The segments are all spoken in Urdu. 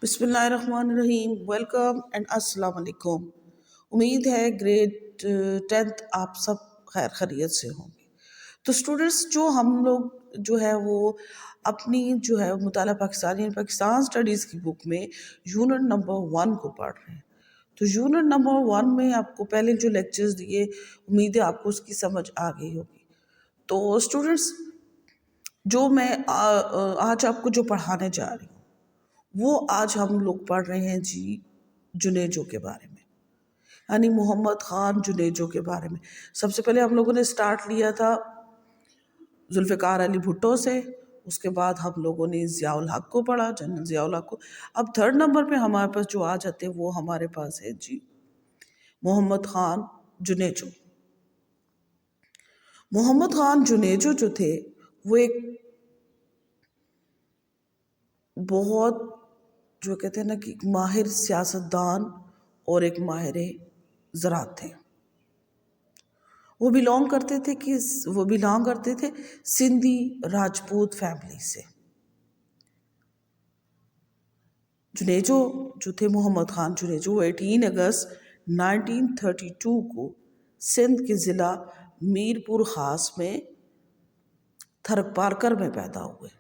بسم اللہ الرحمن الرحیم، ویلکم اینڈ السلام علیکم۔ امید ہے گریڈ 10th آپ سب خیر خیریت سے ہوں گے۔ تو اسٹوڈنٹس، جو ہم لوگ جو ہے وہ اپنی جو ہے مطالعہ پاکستان اسٹڈیز کی بک میں یونٹ نمبر 1 کو پڑھ رہے ہیں۔ تو یونٹ نمبر 1 میں آپ کو پہلے جو لیکچرز دیے، امید ہے آپ کو اس کی سمجھ آ گئی ہوگی۔ تو اسٹوڈنٹس، جو میں آج آپ کو جو پڑھانے جا رہی ہوں وہ آج ہم لوگ پڑھ رہے ہیں جنیجو کے بارے میں، یعنی محمد خان جنیجو کے بارے میں۔ سب سے پہلے ہم لوگوں نے سٹارٹ لیا تھا ذوالفقار علی بھٹو سے، اس کے بعد ہم لوگوں نے ضیاء الحق کو پڑھا، جنرل ضیاء الحق کو۔ اب 3rd نمبر پہ ہمارے پاس جو آ جاتے ہیں وہ ہمارے پاس ہے محمد خان جنیجو۔ محمد خان جنیجو جو تھے وہ ایک بہت جو کہتے ہیں نا کہ ماہر سیاستدان اور ایک ماہر زراعت تھے۔ وہ بلانگ کرتے تھے سندھی راجپوت فیملی سے۔ جنیجو جو تھے محمد خان جنیجو، 18 اگست 1932 کو سندھ کے ضلع میرپور خاص میں تھرک پارکر میں پیدا ہوئے،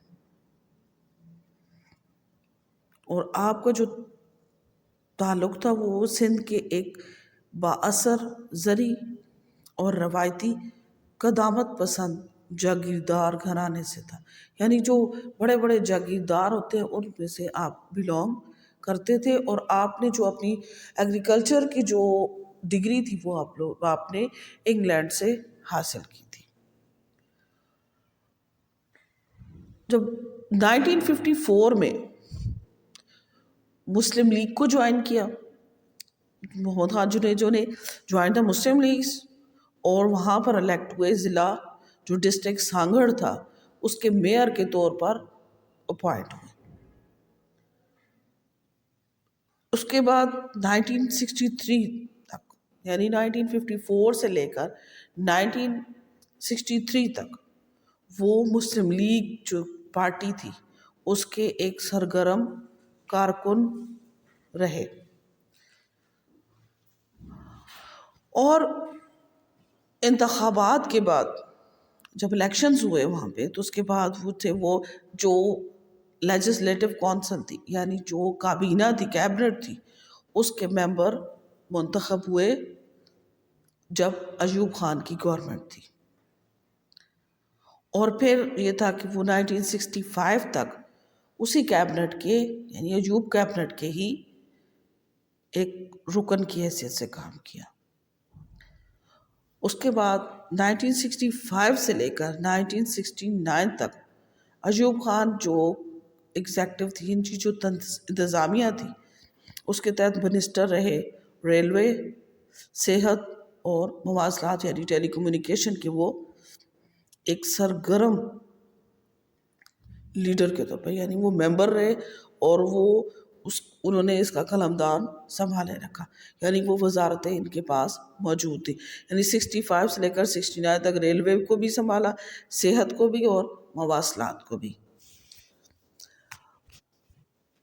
اور آپ کا جو تعلق تھا وہ سندھ کے ایک بااثر زرعی اور روایتی قدامت پسند جاگیردار گھرانے سے تھا، یعنی جو بڑے بڑے جاگیردار ہوتے ہیں ان میں سے آپ بلانگ کرتے تھے۔ اور آپ نے جو اپنی ایگریکلچر کی جو ڈگری تھی وہ آپ نے انگلینڈ سے حاصل کی تھی۔ جب 1954 میں مسلم لیگ کو جوائن کیا، محمد خان جنیجو نے جوائن تھا مسلم لیگ، اور وہاں پر الیکٹ ہوئے، ضلع جو ڈسٹرکٹ سانگڑ تھا اس کے میئر کے طور پر اپوائنٹ ہوئے۔ اس کے بعد 1963 تک، یعنی 1954 سے لے کر 1963 تک وہ مسلم لیگ جو پارٹی تھی اس کے ایک سرگرم کارکن رہے، اور انتخابات کے بعد جب الیکشنز ہوئے وہاں پہ تو اس کے بعد وہ جو لیجسلیٹو کونسل تھی، یعنی جو کابینہ تھی، کیبنٹ تھی، اس کے ممبر منتخب ہوئے جب ایوب خان کی گورنمنٹ تھی۔ اور پھر یہ تھا کہ وہ 1965 تک اسی کیبنٹ کے، یعنی ایوب کیبنٹ کے ہی ایک رکن کی حیثیت سے کام کیا۔ اس کے بعد 1965 سے لے کر 1969 تک ایوب خان جو ایگزیکٹو تھی، ان کی جو انتظامیہ تھی اس کے تحت منسٹر رہے ریلوے، صحت اور مواصلات یعنی ٹیلی کمیونیکیشن کے، وہ ایک سرگرم لیڈر کے طور پر، یعنی وہ ممبر رہے، اور انہوں نے اس کا قلمدان سنبھالے رکھا، یعنی وہ وزارتیں ان کے پاس موجود تھی، یعنی 65 سے لے کر 69 تک ریلوے کو بھی سنبھالا، صحت کو بھی اور مواصلات کو بھی۔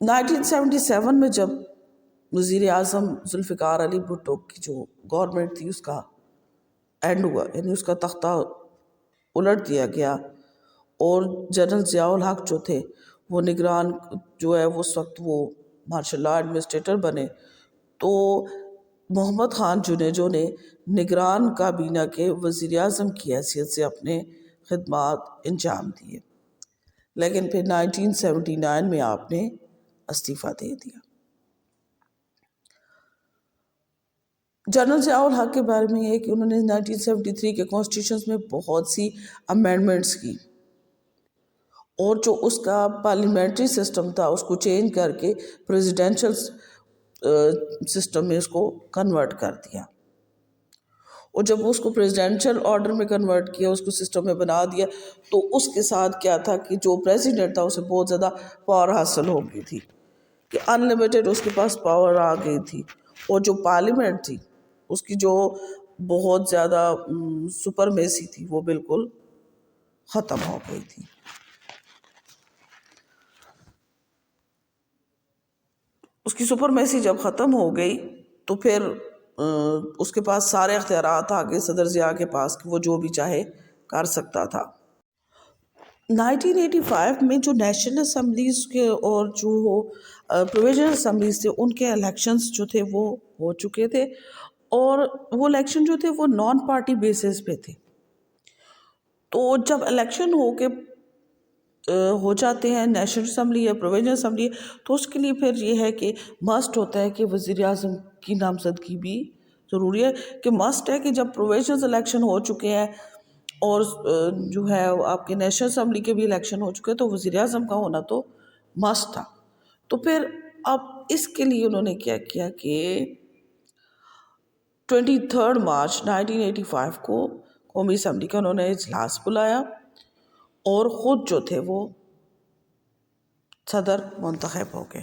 1977 میں جب وزیر اعظم ذوالفقار علی بھٹو کی جو گورنمنٹ تھی اس کا اینڈ ہوا، یعنی اس کا تختہ الٹ دیا گیا، اور جنرل ضیاء الحق جو تھے وہ نگران جو ہے اس وقت وہ مارشل لاء ایڈمنسٹریٹر بنے، تو محمد خان جنیجو نے نگران کابینہ کے وزیر اعظم کی حیثیت سے اپنے خدمات انجام دیے، لیکن پھر 1979 میں آپ نے استعفیٰ دے دیا۔ جنرل ضیاء الحق کے بارے میں یہ کہ انہوں نے 1973 کے کانسٹیٹیوشن میں بہت سی امینڈمنٹس کی، اور جو اس کا پارلیمنٹری سسٹم تھا اس کو چینج کر کے پریزیڈینشل سسٹم میں اس کو کنورٹ کر دیا، اور جب اس کو پریزیڈینشل آرڈر میں کنورٹ کیا، اس کو سسٹم میں بنا دیا، تو اس کے ساتھ کیا تھا کہ جو پریزیڈنٹ تھا اسے بہت زیادہ پاور حاصل ہو گئی تھی، کہ انلیمیٹڈ اس کے پاس پاور آ گئی تھی، اور جو پارلیمنٹ تھی اس کی جو بہت زیادہ سپرمیسی تھی وہ بالکل ختم ہو گئی تھی۔ اس کی سپرمیسی جب ختم ہو گئی تو پھر اس کے پاس سارے اختیارات آ گئے صدر ضیاء کے پاس کہ وہ جو بھی چاہے کر سکتا تھا۔ 1985 میں جو نیشنل اسمبلیز کے اور جو پروویژنل اسمبلیز تھے ان کے الیکشنز جو تھے وہ ہو چکے تھے، اور وہ الیکشن جو تھے وہ نان پارٹی بیسس پہ تھے۔ تو جب الیکشن ہو جاتے ہیں نیشنل اسمبلی یا پروویژنل اسمبلی، تو اس کے لیے پھر یہ ہے کہ مسٹ ہوتا ہے کہ وزیر اعظم کی نامزدگی بھی ضروری ہے، کہ مسٹ ہے کہ جب پروویژنل الیکشن ہو چکے ہیں اور جو ہے آپ کے نیشنل اسمبلی کے بھی الیکشن ہو چکے تو وزیر اعظم کا ہونا تو مسٹ تھا۔ تو پھر اب اس کے لیے انہوں نے کیا کیا کہ 23 مارچ 1985 کو قومی اسمبلی کا انہوں نے اجلاس بلایا اور خود جو تھے وہ صدر منتخب ہو گئے۔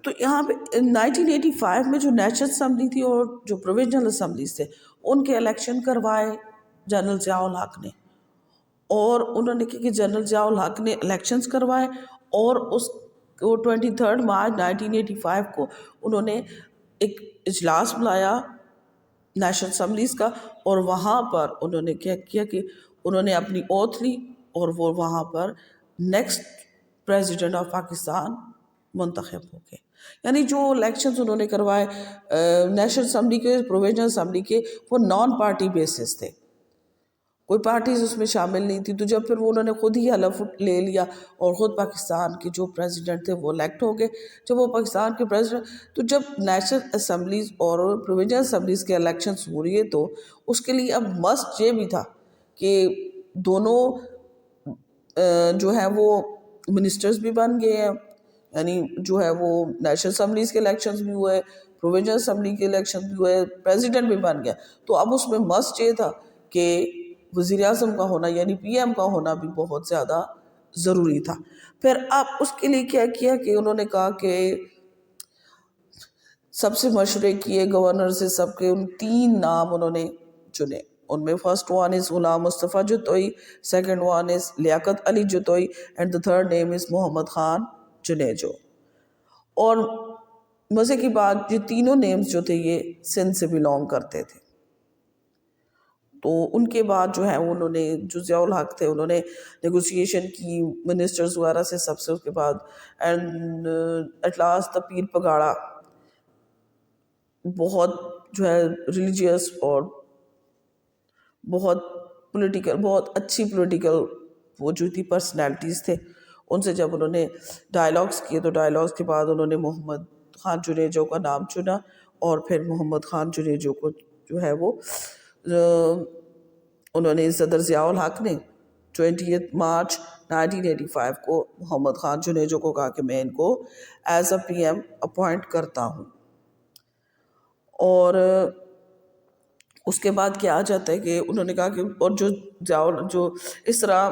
تو یہاں پہ 1985 میں جو نیشنل اسمبلی تھی اور جو پروویژنل اسمبلیز تھے ان کے الیکشن کروائے جنرل ضیاء الحق نے، اور انہوں نے کیا کہ جنرل ضیاء الحق نے الیکشنز کروائے، اور اس کو 23 مارچ 1985 کو انہوں نے ایک اجلاس بلایا نیشنل اسمبلیز کا، اور وہاں پر انہوں نے کیا کیا کہ انہوں نے اپنی اوتھ لی اور وہ وہاں پر نیکسٹ پریزیڈنٹ آف پاکستان منتخب ہو گئے۔ یعنی جو الیکشنز انہوں نے کروائے نیشنل اسمبلی کے، پروویژنل اسمبلی کے، وہ نان پارٹی بیسس تھے، کوئی پارٹیز اس میں شامل نہیں تھی۔ تو جب پھر وہ انہوں نے خود ہی حلف لے لیا اور خود پاکستان کے جو پریزیڈنٹ تھے وہ الیکٹ ہو گئے۔ جب وہ پاکستان کے پریزیڈنٹ، تو جب نیشنل اسمبلیز اور پروویژنل اسمبلیز کے الیکشنز ہو رہی ہے تو اس کے لیے اب مسٹ یہ بھی تھا کہ دونوں جو ہے وہ منسٹرز بھی بن گئے ہیں، یعنی جو ہے وہ نیشنل اسمبلیز کے الیکشنز بھی ہوئے، پروویژنل اسمبلی کے الیکشن بھی ہوئے، پریزیڈنٹ بھی بن گیا۔ تو اب اس میں مسٹ یہ تھا کہ وزیر اعظم کا ہونا یعنی پی ایم کا ہونا بھی بہت زیادہ ضروری تھا۔ پھر اب اس کے لیے کیا کیا کہ انہوں نے کہا کہ سب سے مشورے کیے گورنر سے، سب کے ان 3 نام انہوں نے چنے۔ ان میں first one is Ghulam Mustafa Jatoi, second one is Liaquat Ali Jatoi, and the third name is Muhammad Khan Junejo. اور مزے کی بات، یہ تینوں نیمز جو تھے یہ سندھ سے بلونگ کرتے تھے۔ تو ان کے بعد جو ہے انہوں نے، جو ضیاء الحق تھے، انہوں نے نیگوسیشن کی منسٹرز وغیرہ سے، سب سے۔ اس کے بعد اینڈ ایٹ لاسٹ پیر پگاڑا بہت جو ہے ریلیجیس اور بہت پولیٹیکل، بہت اچھی پولیٹیکل وہ جو تھی پرسنالٹیز تھے، ان سے جب انہوں نے ڈائلاگس کیے تو ڈائلاگس کے بعد انہوں نے محمد خان جنیجو کا نام چنا، اور پھر محمد خان جنیجو کو جو ہے وہ انہوں نے صدر ضیاء الحق نے 20 مارچ 1985 کو محمد خان جنیجو کو کہا کہ میں ان کو as A P M appoint کرتا ہوں۔ اور اس کے بعد کیا آ جاتا ہے کہ انہوں نے کہا کہ، اور جو اس طرح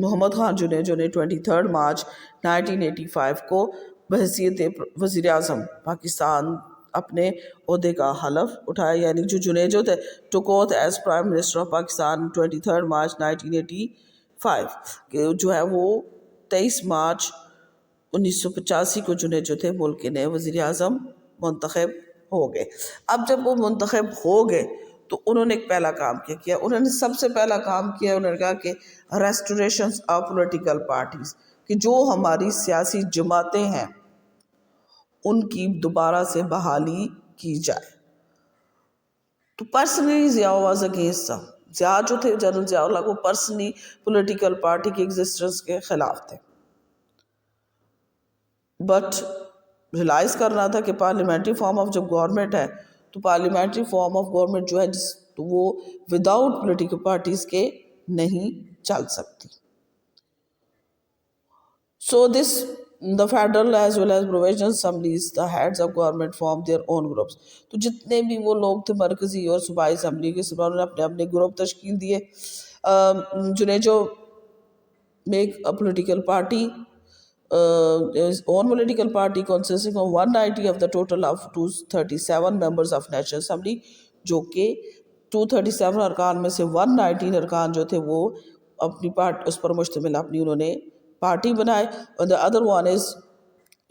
محمد خان جنیجو نے 23 مارچ 1985 کو بحیثیت وزیر اعظم پاکستان اپنے عہدے کا حلف اٹھایا، یعنی جو جنیجو تھے ٹوک oath as prime minister of Pakistan 23 March 1985، کہ جو ہے وہ 23 مارچ 1985 کو جنیجو تھے ملک کے نئے وزیر اعظم منتخب ہو گئے۔ اب جب وہ منتخب ہو گئے تو انہوں نے ایک پہلا کام کیا، انہوں نے سب سے پہلا کام کیا، انہوں نے کہا کہ ریسٹوریشنز آف پولیٹیکل پارٹیز، کہ جو ہماری سیاسی جماعتیں ہیں ان کی دوبارہ سے بحالی کی جائے۔ تو personally Zia was against, Zia جو تھے جنرل ضیاء الحق، وہ پرسنلی پولیٹیکل پارٹی کی ایگزسٹنس کے خلاف تھے، بٹ ریلائز کرنا تھا کہ پارلیمنٹری فارم آف جب گورنمنٹ ہے تو پارلیمنٹری فارم آف گورنمنٹ جو ہے تو وہ وداؤٹ پولیٹیکل پارٹیز کے نہیں چل سکتی۔ So the federal as well as provincial assemblies, the heads of government form their own groups۔ تو جتنے بھی وہ لوگ تھے مرکزی اور صوبائی اسمبلی کے، انہوں نے اپنے اپنے گروپ تشکیل دیے۔ Junejo make a political party, his own political party consisting of 190 of the total of 237 members of National Assembly، جو کہ 237 ارکان میں سے 119 ارکان جو تھے وہ اپنی اس پر مشتمل اپنی انہوں نے پارٹی بنائے۔ اور the other one is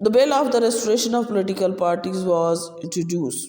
The bill of the restoration of political parties was introduced.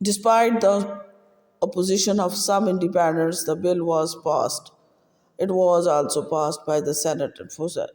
Despite the opposition of some independents, the bill was passed. It was also passed by the Senate and Senate.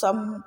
some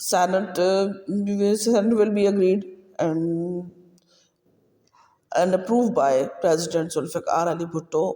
Senate will be agreed and approved by President Zulfikar Ali Bhutto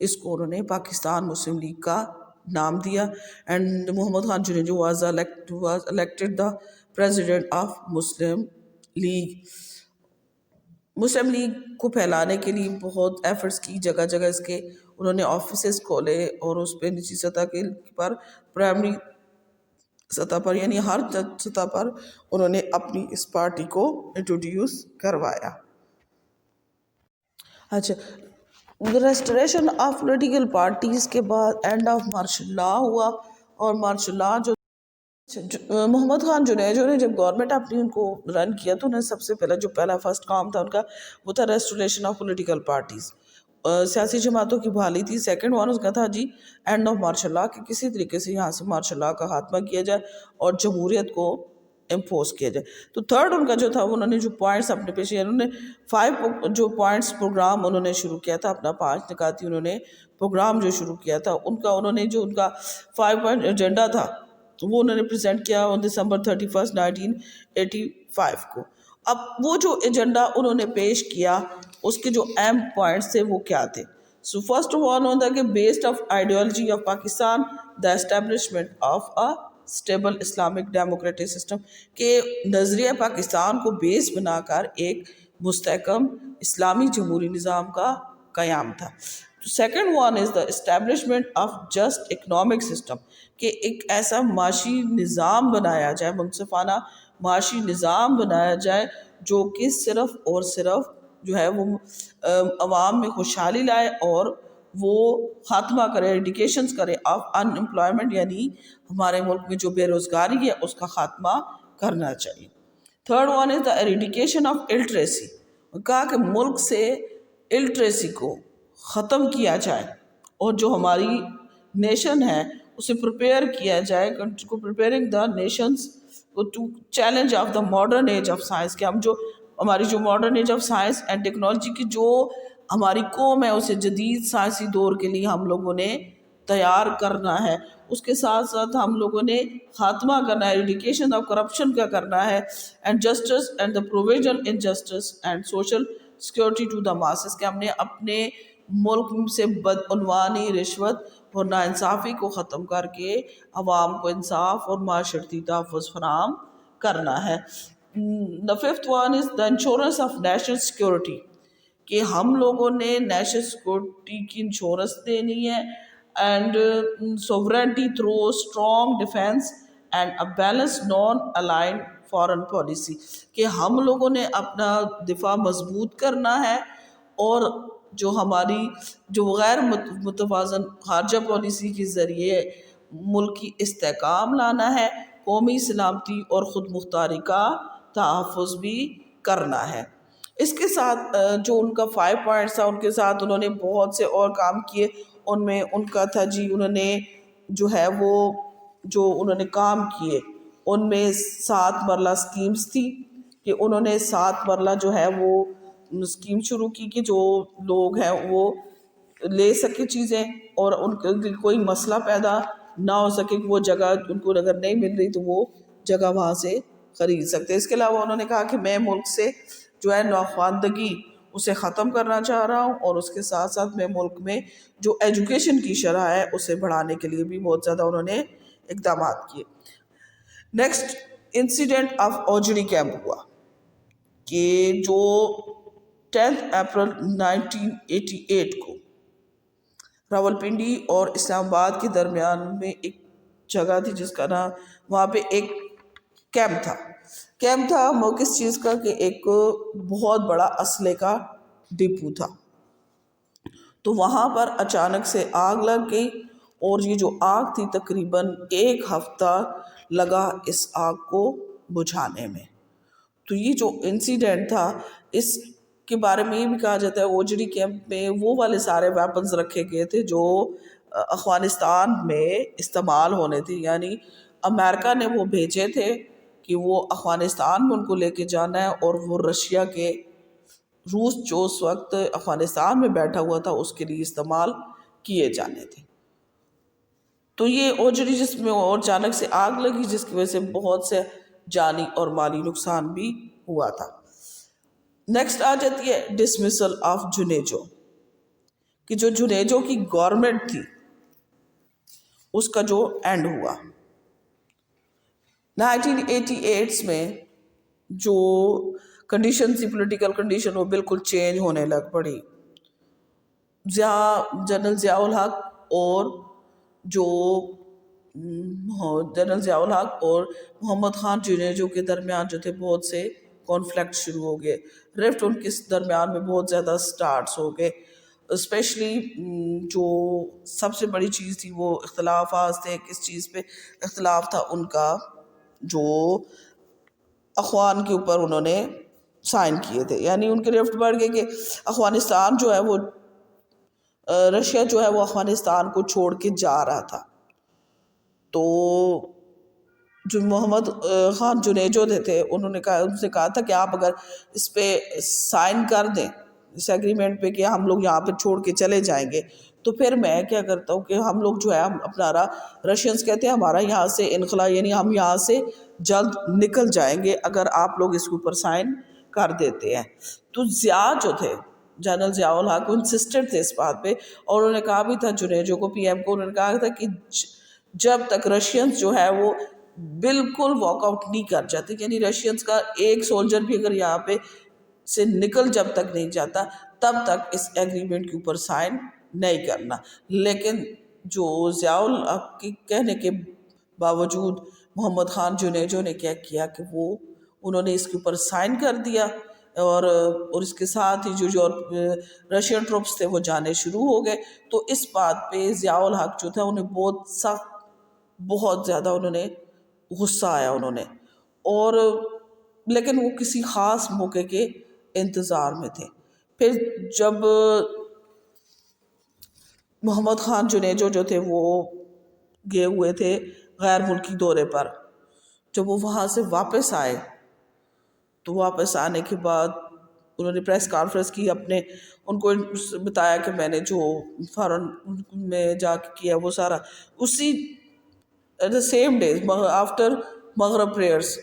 اس کو انہوں نے پاکستان مسلم لیگ کا نام دیا. And Muhammad Khan Junejo was elected the president of Muslim league کو پھیلانے کے لیے بہت ایفرٹس کی. جگہ جگہ اس کے انہوں نے آفیسز کھولے اور اس پہ نچلی سطح کے پر پرائمری سطح پر یعنی ہر سطح پر انہوں نے اپنی اس پارٹی کو انٹروڈیوس کروایا. اچھا، ریسٹوریشن آف پولیٹیکل پارٹیز کے بعد اینڈ آف مارشل لا ہوا. اور مارشل لا جو محمد خان جنیجو نے جب گورنمنٹ اپنی ان کو رن کیا تو انہیں سب سے پہلا فرسٹ کام تھا ان کا وہ تھا ریسٹوریشن آف پولیٹیکل پارٹیز، سیاسی جماعتوں کی بحالی تھی. سیکنڈ ون اس کا تھا جی اینڈ آف مارشل لا، کہ کسی طریقے سے یہاں سے مارشل لا کا خاتمہ کیا جائے اور جمہوریت کو امپوز کیا جائے. تو تھرڈ ان کا جو تھا انہوں نے جو پوائنٹس اپنے پیش کیے، انہوں نے 5 جو پوائنٹس پروگرام انہوں نے شروع کیا تھا اپنا، 5 نکاتی انہوں نے پروگرام جو شروع کیا تھا ان کا، انہوں نے جو ان کا 5 پوائنٹ ایجنڈا تھا تو وہ انہوں نے پریزنٹ کیا December 31, 1985 کو. اب وہ جو ایجنڈا انہوں نے پیش کیا اس کے جو اہم پوائنٹس تھے وہ کیا تھے؟ سو فرسٹ آف آل ہوتا ہے کہ based of ideology of Pakistan the establishment of a stable Islamic democratic system, کہ نظریہ پاکستان کو بیس بنا کر ایک مستحکم اسلامی جمہوری نظام کا قیام تھا. Second one is the establishment of just economic system, کہ ایک ایسا معاشی نظام بنایا جائے، منصفانہ معاشی نظام بنایا جائے جو کہ صرف اور صرف جو ہے وہ عوام میں خوشحالی لائے اور وہ خاتمہ کرے، ایڈیکیشنز کرے آف ان امپلائمنٹ، یعنی ہمارے ملک میں جو بے روزگاری ہے اس کا خاتمہ کرنا چاہیے. Third one is the eradication of illiteracy, کہا کہ ملک سے الٹریسی کو ختم کیا جائے اور جو ہماری نیشن ہے اسے پریپیئر کیا جائے، preparing the nations to challenge of the modern age of science, کہ ہم جو ہماری جو modern age of science and technology کی جو ہماری قوم ہے اسے جدید سائنسی دور کے لیے ہم لوگوں نے تیار کرنا ہے. اس کے ساتھ ساتھ ہم لوگوں نے خاتمہ کرنا ہے، ایڈیکیشن آف کرپشن کا کرنا ہے، and justice and the provision in justice and social security to the masses, کہ ہم نے اپنے ملک سے بدعنوانی، رشوت اور ناانصافی کو ختم کر کے عوام کو انصاف اور معاشرتی تحفظ فراہم کرنا ہے. The fifth one is the insurance of national security، کہ ہم لوگوں نے نیشنل سیکورٹی کی انشورنس دینی ہے، and sovereignty through strong defense and a balanced non-aligned foreign policy، کہ ہم لوگوں نے اپنا دفاع مضبوط کرنا ہے اور جو ہماری جو غیر متوازن خارجہ پالیسی کے ذریعے ملک کی استحکام لانا ہے، قومی سلامتی اور خود مختاری کا تحفظ بھی کرنا ہے. اس کے ساتھ جو ان کا 5 پوائنٹس تھا ان کے ساتھ انہوں نے بہت سے اور کام کیے. ان میں ان کا تھا جی انہوں نے جو ہے وہ جو انہوں نے کام کیے ان میں 7 مرلہ سکیمز تھی، کہ انہوں نے 7 مرلہ جو ہے وہ اسکیم شروع کی کہ جو لوگ ہیں وہ لے سکے چیزیں اور ان کے کوئی مسئلہ پیدا نہ ہو سکے کہ وہ جگہ ان کو اگر نہیں مل رہی تو وہ جگہ وہاں سے خرید سکتے. اس کے علاوہ انہوں نے کہا کہ میں ملک سے جو ہے ناخواندگی اسے ختم کرنا چاہ رہا ہوں، اور اس کے ساتھ ساتھ میں ملک میں جو ایجوکیشن کی شرح ہے اسے بڑھانے کے لیے بھی بہت زیادہ انہوں نے اقدامات کیے. نیکسٹ انسیڈنٹ آف اوجڑی کیمپ ہوا، کہ جو 10 اپریل 1988 کو راولپنڈی اور اسلام آباد کے درمیان میں ایک جگہ تھی جس کا نام، وہاں پہ ایک کیمپ تھا وہ کس چیز کا، کہ ایک بہت بڑا اسلحے کا ڈپو تھا. تو وہاں پر اچانک سے آگ لگ گئی اور یہ جو آگ تھی تقریباً 1 ہفتہ لگا اس آگ کو بجھانے میں. تو یہ جو انسیڈنٹ تھا اس کے بارے میں یہ بھی کہا جاتا ہے اوجڑی کیمپ میں وہ والے سارے ویپنز رکھے گئے تھے جو افغانستان میں استعمال ہونے تھے، یعنی امریکہ نے وہ بھیجے تھے کہ وہ افغانستان میں ان کو لے کے جانا ہے، اور وہ روس جو اس وقت افغانستان میں بیٹھا ہوا تھا اس کے لیے استعمال کیے جانے تھے. تو یہ اوجڑی جس میں اور اچانک سے آگ لگی جس کی وجہ سے بہت سے جانی اور مالی نقصان بھی ہوا تھا. نیکسٹ آ جاتی ہے ڈسمسل آف جنیجو، کہ جو جنیجو کی گورنمنٹ تھی اس کا جو اینڈ ہوا 1988 میں، جو کنڈیشن تھی پولیٹیکل کنڈیشن وہ بالکل چینج ہونے لگ پڑی. جنرل ضیاء الحق اور جو جنرل ضیاء الحق اور محمد خان جنیجو کے درمیان جو تھے بہت سے کانفلکٹ شروع ہو گئے. رفٹ ان کے درمیان میں بہت زیادہ سٹارٹس ہو گئے. اسپیشلی جو سب سے بڑی چیز تھی وہ اختلافات تھے. کس چیز پہ اختلاف تھا ان کا؟ جو اخوان کے اوپر انہوں نے سائن کیے تھے. یعنی ان کے رفٹ بڑھ گئے کہ افغانستان جو ہے وہ رشیا جو ہے وہ افغانستان کو چھوڑ کے جا رہا تھا. تو جو محمد خان جنیجو تھے انہوں نے کہا، ان سے کہا تھا کہ آپ اگر اس پہ سائن کر دیں اس ایگریمنٹ پہ کہ ہم لوگ یہاں پہ چھوڑ کے چلے جائیں گے، تو پھر میں کیا کرتا ہوں کہ ہم لوگ جو ہے اپنا رشینز کہتے ہیں ہمارا یہاں سے انخلا، یعنی ہم یہاں سے جلد نکل جائیں گے اگر آپ لوگ اس کے اوپر سائن کر دیتے ہیں. تو ضیاء جو تھے، جنرل ضیاء الحق، انسسٹڈ تھے اس بات پہ، اور انہوں نے کہا بھی تھا جنیجو کو، پی ایم کو، انہوں نے کہا تھا کہ جب تک رشینز جو ہے وہ بالکل واک آؤٹ نہیں کر جاتے، یعنی رشینز کا ایک سولجر بھی اگر یہاں پہ سے نکل جب تک نہیں جاتا تب تک اس ایگریمنٹ کے اوپر سائن نہیں کرنا. لیکن جو ضیاء الحق کے کہنے کے باوجود محمد خان جنیجو نے کیا کیا کہ انہوں نے اس کے اوپر سائن کر دیا، اور اس کے ساتھ ہی جو رشین ٹروپس تھے وہ جانے شروع ہو گئے. تو اس بات پہ ضیاء الحق جو تھا انہیں بہت سخت، بہت زیادہ انہوں نے غصہ آیا انہوں نے، اور لیکن وہ کسی خاص موقع کے انتظار میں تھے. پھر جب محمد خان جنیجو جو تھے وہ گئے ہوئے تھے غیر ملکی دورے پر، جب وہ وہاں سے واپس آئے تو واپس آنے کے بعد انہوں نے پریس کانفرنس کی، ان کو بتایا کہ میں نے جو فارن میں جا کے کیا وہ سارا اسی سیم ڈے آفٹر مغرب پریئرس.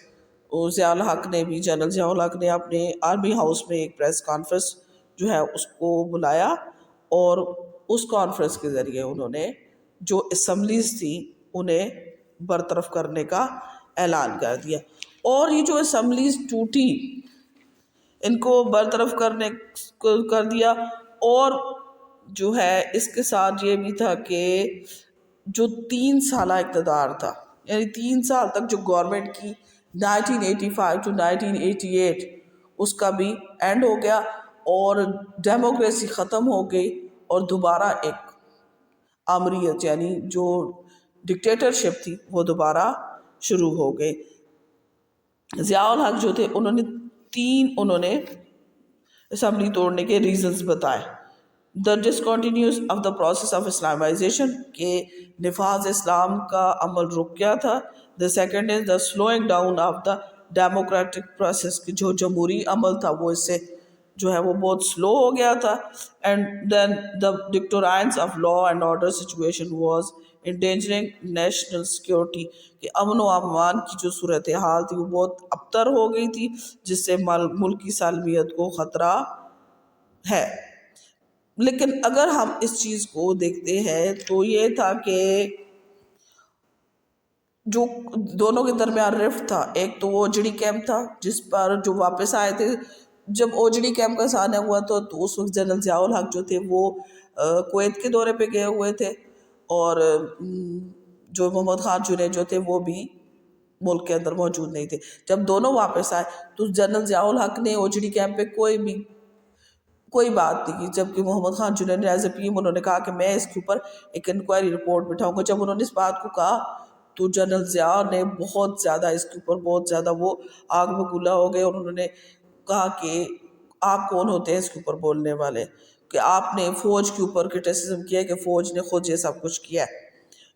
ضیاء الحق نے بھی، جنرل ضیاء الحق نے اپنے آرمی ہاؤس میں ایک پریس کانفرنس جو ہے اس کو بلایا، اور اس کانفرنس کے ذریعے انہوں نے جو اسمبلیز تھی انہیں برطرف کرنے کا اعلان کر دیا. اور یہ جو اسمبلیز ٹوٹی ان کو برطرف کر دیا. اور جو ہے اس کے ساتھ یہ بھی تھا کہ جو 3 سالہ اقتدار تھا، یعنی 3 سال تک جو گورنمنٹ کی 1985 to 1988 اس کا بھی اینڈ ہو گیا، اور ڈیموکریسی ختم ہو گئی، اور دوبارہ ایک آمریت یعنی جو ڈکٹیٹرشپ تھی وہ دوبارہ شروع ہو گئی. ضیاء الحق جو تھے انہوں نے اسمبلی توڑنے کے ریزنز بتائے. The discontinuous of the process of Islamisation, کہ نفاذ اسلام کا عمل رک گیا تھا. The second is the slowing down of the democratic process, کہ جو جمہوری عمل تھا وہ اس سے جو ہے وہ بہت سلو ہو گیا تھا. And then the doctrines of law and order situation was endangering national security, کہ امن و امان کی جو صورتحال تھی وہ بہت ابتر ہو گئی تھی، جس سے ملک کی سالمیت کو خطرہ ہے. لیکن اگر ہم اس چیز کو دیکھتے ہیں تو یہ تھا کہ جو دونوں کے درمیان رفٹ تھا، ایک تو وہ اوجڑی کیمپ تھا جس پر جو واپس آئے تھے. جب اوجڑی کیمپ کا سانحہ ہوا تو اس وقت جنرل ضیاء الحق جو تھے وہ کویت کے دورے پہ گئے ہوئے تھے، اور جو محمد خان جنیجو تھے وہ بھی ملک کے اندر موجود نہیں تھے. جب دونوں واپس آئے تو جنرل ضیاء الحق نے اوجڑی کیمپ پہ کوئی بات نہیں کی، جبکہ محمد خان جنیجو نے ایز اے پی ایم انہوں نے کہا کہ میں اس کے اوپر ایک انکوائری رپورٹ بٹھاؤں گا. جب انہوں نے اس بات کو کہا تو جنرل ضیاء نے بہت زیادہ اس کے اوپر بہت زیادہ وہ آگ بگولا ہو گئے، اور انہوں نے کہا کہ آپ کون ہوتے ہیں اس کے اوپر بولنے والے، کہ آپ نے فوج کے اوپر کرٹیسزم کیا کہ فوج نے خود یہ سب کچھ کیا ہے.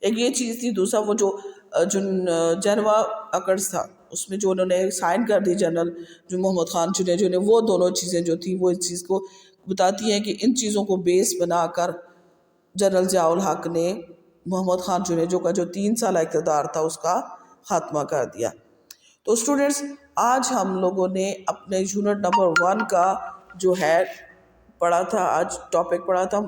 ایک یہ چیز تھی. دوسرا وہ جو جنوا اکرز تھا اس میں جو انہوں نے سائن کر دی جنرل جو محمد خان جنیجو نے، وہ دونوں چیزیں جو تھی وہ اس چیز کو بتاتی ہیں کہ ان چیزوں کو بیس بنا کر جنرل ضیاء الحق نے محمد خان جنیجو کا جو 3 سالہ اقتدار تھا اس کا خاتمہ کر دیا. تو اسٹوڈنٹس آج ہم لوگوں نے اپنے یونٹ نمبر 1 کا جو ہے پڑھا تھا، آج ٹاپک پڑھا تھا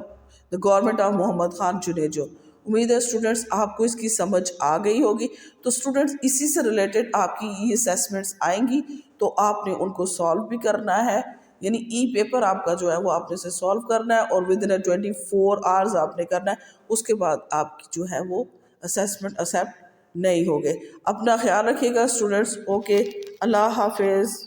the government of Muhammad Khan چنیجو. امید ہے اسٹوڈنٹس آپ کو اس کی سمجھ آ گئی ہوگی. تو اسٹوڈنٹس اسی سے ریلیٹڈ آپ کی ای اسیسمنٹس آئیں گی تو آپ نے ان کو سالو بھی کرنا ہے. یعنی ای پیپر آپ کا جو ہے وہ آپ نے سے سالو کرنا ہے اور ود ان 24 hours آپ نے کرنا ہے. اس کے بعد آپ کی جو ہے وہ اسیسمنٹ ایکسیپٹ نہیں ہوگے. اپنا خیال رکھیے گا اسٹوڈنٹس. اوکے, اللہ حافظ.